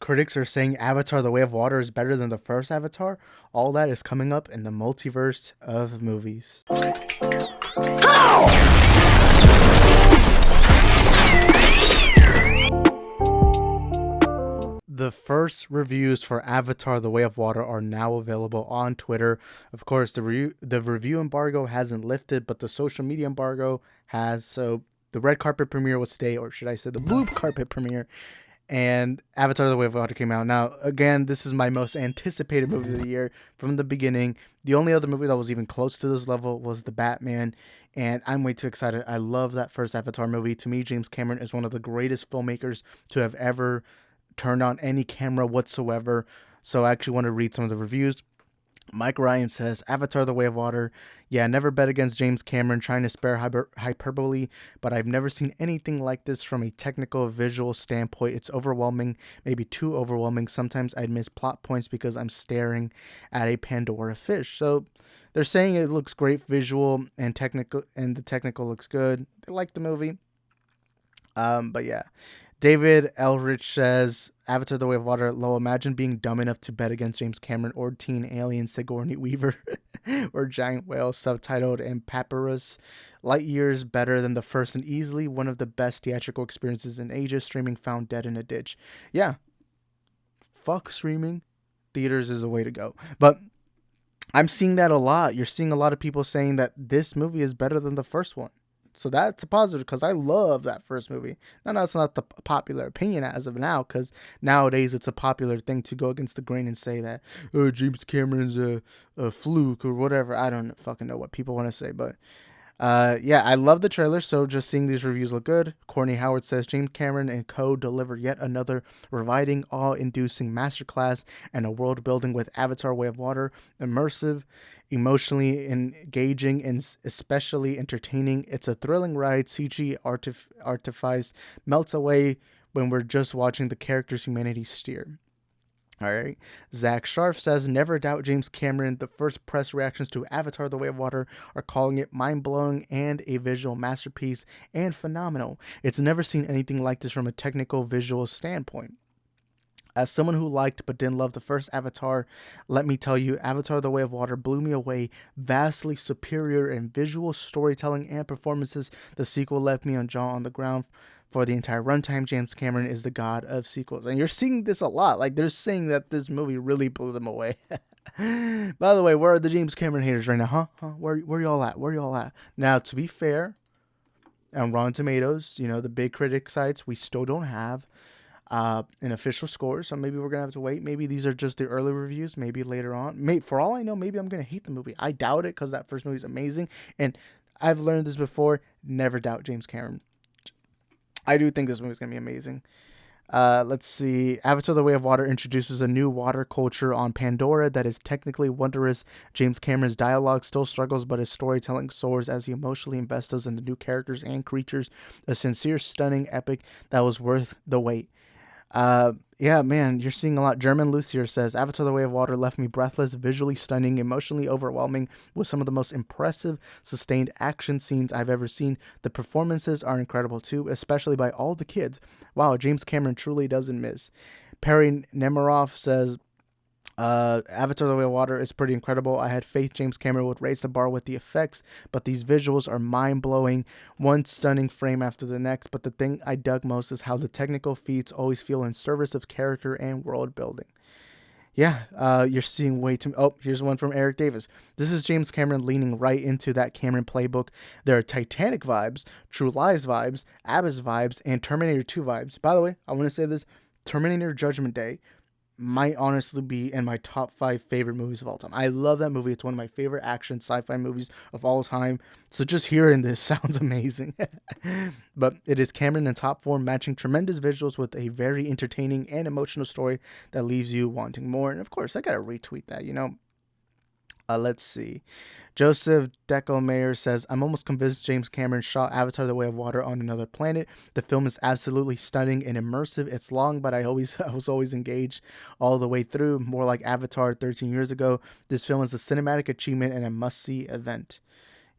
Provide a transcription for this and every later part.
critics are saying Avatar: The Way of Water is better than the first Avatar. All that is coming up in the multiverse of movies. The first reviews for Avatar: The Way of Water are now available on Twitter. Of course, the review embargo hasn't lifted, but the social media embargo has. So the red carpet premiere was today, or should I say the blue carpet premiere, and Avatar: The Way of Water came out. Now, again, this is my most anticipated movie of the year from the beginning. The only other movie that was even close to this level was The Batman, and I'm way too excited. I love that first Avatar movie. To me, James Cameron is one of the greatest filmmakers to have ever turned on any camera whatsoever. So I actually want to read some of the reviews. Mike Ryan says, Avatar: The Way of Water. Yeah, never bet against James Cameron, trying to spare hyperbole, but I've never seen anything like this from a technical visual standpoint. It's overwhelming, maybe too overwhelming. Sometimes I'd miss plot points because I'm staring at a Pandora fish. So they're saying it looks great visual and technical, and the technical looks good. They like the movie. But yeah. David Elrich says, Avatar: The Way of Water, low. Imagine being dumb enough to bet against James Cameron or teen alien Sigourney Weaver or giant whale subtitled in papyrus. Light years better than the first and easily one of the best theatrical experiences in ages. Streaming found dead in a ditch. Yeah. Fuck streaming. Theaters is the way to go. But I'm seeing that a lot. You're seeing a lot of people saying that this movie is better than the first one. So that's a positive because I love that first movie. Now, that's not the popular opinion as of now, because nowadays it's a popular thing to go against the grain and say that James Cameron's a fluke or whatever. I don't fucking know what people want to say, but yeah, I love the trailer. So just seeing these reviews look good. Courtney Howard says James Cameron and co deliver yet another reviving, awe-inducing masterclass and a world building with Avatar: Way of Water, immersive, emotionally engaging, and especially entertaining. It's a thrilling ride. CG artifice melts away when we're just watching the characters' humanity steer. All right. Zach Sharf says, never doubt James Cameron. The first press reactions to Avatar: The Way of Water are calling it mind-blowing and a visual masterpiece and phenomenal. It's never seen anything like this from a technical visual standpoint. As someone who liked but didn't love the first Avatar, let me tell you, Avatar: The Way of Water blew me away. Vastly superior in visual storytelling and performances. The sequel left me on jaw on the ground. For the entire runtime, James Cameron is the god of sequels. And you're seeing this a lot. Like, they're saying that this movie really blew them away. By the way, where are the James Cameron haters right now? Huh? Where y'all at? Where y'all at? Now, to be fair, on Rotten Tomatoes, the big critic sites, we still don't have an official score. So maybe we're going to have to wait. Maybe these are just the early reviews. Maybe later on. For all I know, maybe I'm going to hate the movie. I doubt it because that first movie is amazing. And I've learned this before. Never doubt James Cameron. I do think this movie is going to be amazing. Let's see. Avatar: The Way of Water introduces a new water culture on Pandora that is technically wondrous. James Cameron's dialogue still struggles, but his storytelling soars as he emotionally invests us in the new characters and creatures. A sincere, stunning epic that was worth the wait. Yeah, man, you're seeing a lot. German Lucier says, Avatar: The Way of Water left me breathless, visually stunning, emotionally overwhelming, with some of the most impressive, sustained action scenes I've ever seen. The performances are incredible too, especially by all the kids. Wow, James Cameron truly doesn't miss. Perry Nemiroff says, Avatar: The Way of Water is pretty incredible. I had faith James Cameron would raise the bar with the effects, but these visuals are mind-blowing, one stunning frame after the next. But the thing I dug most is how the technical feats always feel in service of character and world building. Yeah, you're seeing way too... Oh, here's one from Eric Davis. This is James Cameron leaning right into that Cameron playbook. There are Titanic vibes, True Lies vibes, Abyss vibes, and Terminator 2 vibes. By the way, I want to say this. Terminator Judgment Day might honestly be in my top 5 favorite movies of all time. I love that movie. It's one of my favorite action sci-fi movies of all time. So just hearing this sounds amazing. But it is Cameron in top form, matching tremendous visuals with a very entertaining and emotional story that leaves you wanting more. And of course, I gotta retweet that, Let's see. Joseph Deckelmayer says, I'm almost convinced James Cameron shot Avatar: The Way of Water on another planet. The film is absolutely stunning and immersive. It's long, but I was always engaged all the way through, more like Avatar 13 years ago. This film is a cinematic achievement and a must-see event.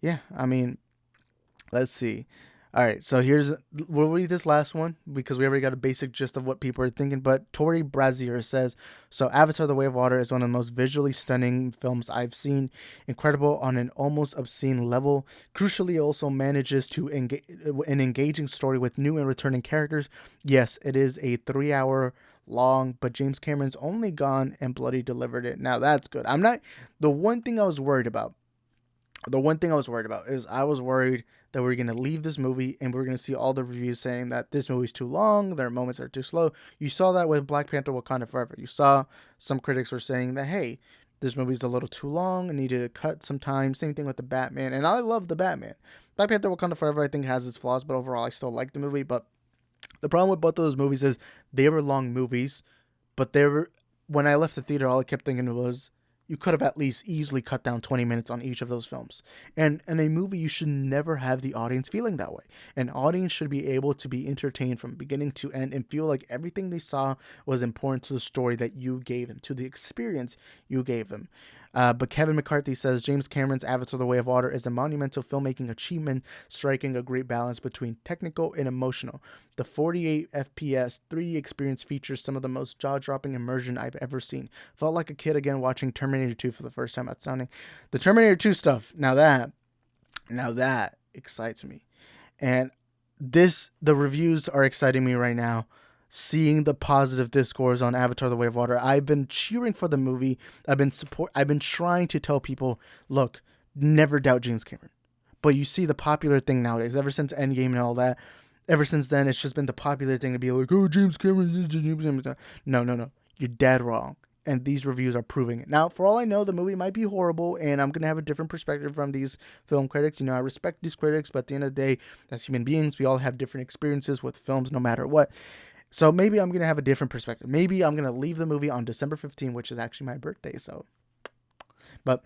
Yeah, I mean, let's see. All right, so we'll read this last one because we already got a basic gist of what people are thinking. But Tori Brazier says, so Avatar: The Way of Water is one of the most visually stunning films I've seen. Incredible on an almost obscene level. Crucially, it also manages to engage an engaging story with new and returning characters. Yes, it is a 3 hour long, but James Cameron's only gone and bloody delivered it. Now that's good. I'm not the one thing I was worried about. The one thing I was worried about is I was worried that we are going to leave this movie and we are going to see all the reviews saying that this movie's too long, their moments are too slow. You saw that with Black Panther Wakanda Forever. You saw some critics were saying that, hey, this movie's a little too long and needed to cut some time. Same thing with the Batman. And I love the Batman. Black Panther Wakanda Forever, I think, has its flaws, but overall, I still like the movie. But the problem with both of those movies is they were long movies, but when I left the theater, all I kept thinking was, you could have at least easily cut down 20 minutes on each of those films. And in a movie, you should never have the audience feeling that way. An audience should be able to be entertained from beginning to end and feel like everything they saw was important to the story that you gave them, to the experience you gave them. But Kevin McCarthy says James Cameron's Avatar: The Way of Water is a monumental filmmaking achievement, striking a great balance between technical and emotional. The 48 FPS 3D experience features some of the most jaw-dropping immersion I've ever seen. Felt like a kid again watching Terminator 2 for the first time. Outstanding. The Terminator 2 stuff, now that excites me. And the reviews are exciting me right now. Seeing the positive discourse on Avatar: The Way of Water, I've been cheering for the movie. I've been trying to tell people, look, never doubt James Cameron. But you see the popular thing nowadays, ever since Endgame and all that, ever since then, it's just been the popular thing to be like, oh, James Cameron. No. You're dead wrong. And these reviews are proving it. Now, for all I know, the movie might be horrible, and I'm going to have a different perspective from these film critics. You know, I respect these critics, but at the end of the day, as human beings, we all have different experiences with films no matter what. So maybe I'm going to have a different perspective. Maybe I'm going to leave the movie on December 15th, which is actually my birthday. But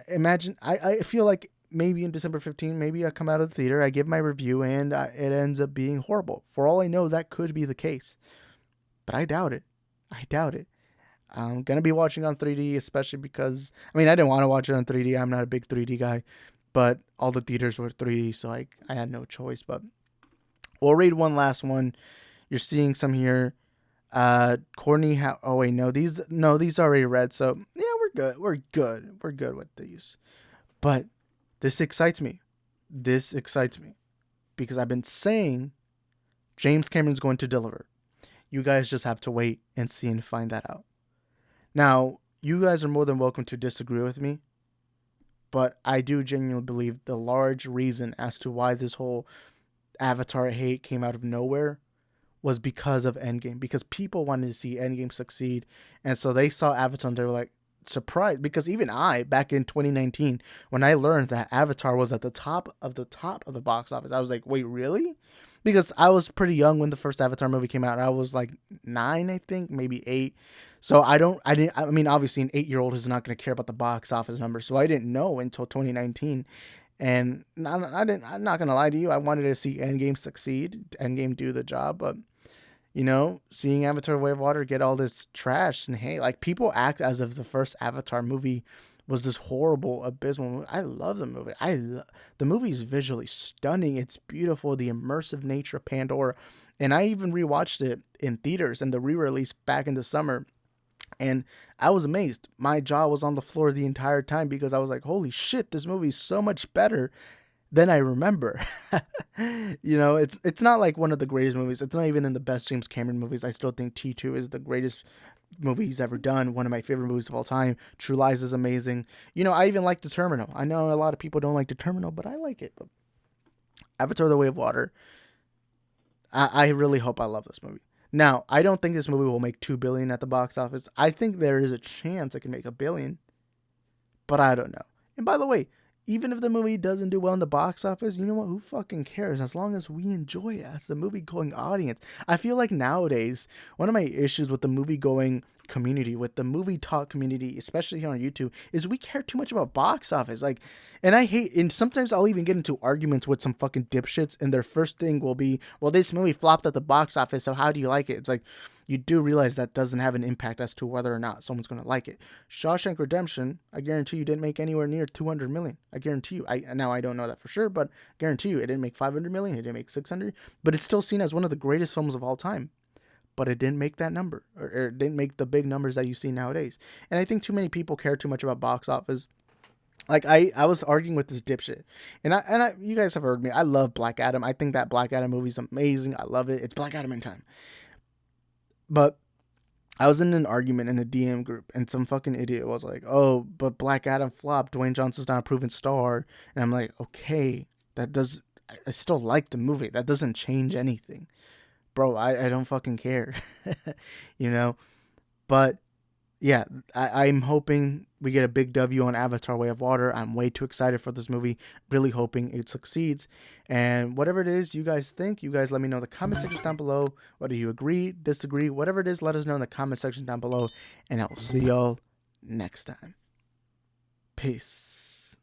imagine, I feel like maybe in December 15th, maybe I come out of the theater, I give my review, and it ends up being horrible. For all I know, that could be the case. But I doubt it. I'm going to be watching on 3D, especially because, I didn't want to watch it on 3D. I'm not a big 3D guy. But all the theaters were 3D, so I had no choice. But we'll read one last one. You're seeing some here. Courtney, these are already read. So yeah, we're good with these. But this excites me. Because I've been saying James Cameron's going to deliver. You guys just have to wait and see and find that out. Now, you guys are more than welcome to disagree with me. But I do genuinely believe the large reason as to why this whole Avatar hate came out of nowhere was because of Endgame. Because people wanted to see Endgame succeed. And so they saw Avatar and they were like surprised. Because even I, back in 2019, when I learned that Avatar was at the top of the box office, I was like, wait, really? Because I was pretty young when the first Avatar movie came out. I was like 9, I think, maybe 8. So obviously an 8-year-old is not going to care about the box office numbers. So I didn't know until 2019. And I'm not going to lie to you. I wanted to see Endgame succeed, Endgame do the job. But, seeing Avatar: Way of Water get all this trash, and hey, like, people act as if the first Avatar movie was this horrible, abysmal movie. I love the movie. The movie's visually stunning. It's beautiful. The immersive nature of Pandora. And I even rewatched it in theaters and the re-release back in the summer. And I was amazed. My jaw was on the floor the entire time because I was like, holy shit, this movie's so much better than I remember. It's not like one of the greatest movies. It's not even in the best James Cameron movies. I still think T2 is the greatest movie he's ever done. One of my favorite movies of all time. True Lies is amazing. I even like The Terminal. I know a lot of people don't like The Terminal, but I like it. But Avatar: The Way of Water, I really hope I love this movie. Now, I don't think this movie will make $2 billion at the box office. I think there is a chance it can make $1 billion, but I don't know. And by the way, even if the movie doesn't do well in the box office, you know what? Who fucking cares? As long as we enjoy it as the movie-going audience. I feel like nowadays, one of my issues with the movie-going community, with the movie talk community, especially here on YouTube, is we care too much about box office. Like, and I hate, and sometimes I'll even get into arguments with some fucking dipshits, and their first thing will be, well, this movie flopped at the box office, so how do you like it? It's like, you do realize that doesn't have an impact as to whether or not someone's going to like it. Shawshank Redemption, I guarantee you, didn't make anywhere near 200 million. I guarantee you. Now I don't know that for sure, but I guarantee you, it didn't make 500 million. It didn't make 600, but it's still seen as one of the greatest films of all time. But it didn't make that number, or it didn't make the big numbers that you see nowadays. And I think too many people care too much about box office. Like, I was arguing with this dipshit, and you guys have heard me. I love Black Adam. I think that Black Adam movie is amazing. I love it. It's Black Adam in time. But I was in an argument in a DM group, and some fucking idiot was like, "Oh, but Black Adam flopped. Dwayne Johnson's not a proven star." And I'm like, okay, I still like the movie. That doesn't change anything. Bro, I don't fucking care, you know? But, yeah, I'm hoping we get a big W on Avatar Way of Water. I'm way too excited for this movie, really hoping it succeeds. And whatever it is you guys think, you guys let me know in the comment section down below. Whether you agree, disagree, whatever it is, let us know in the comment section down below. And I will see y'all next time. Peace.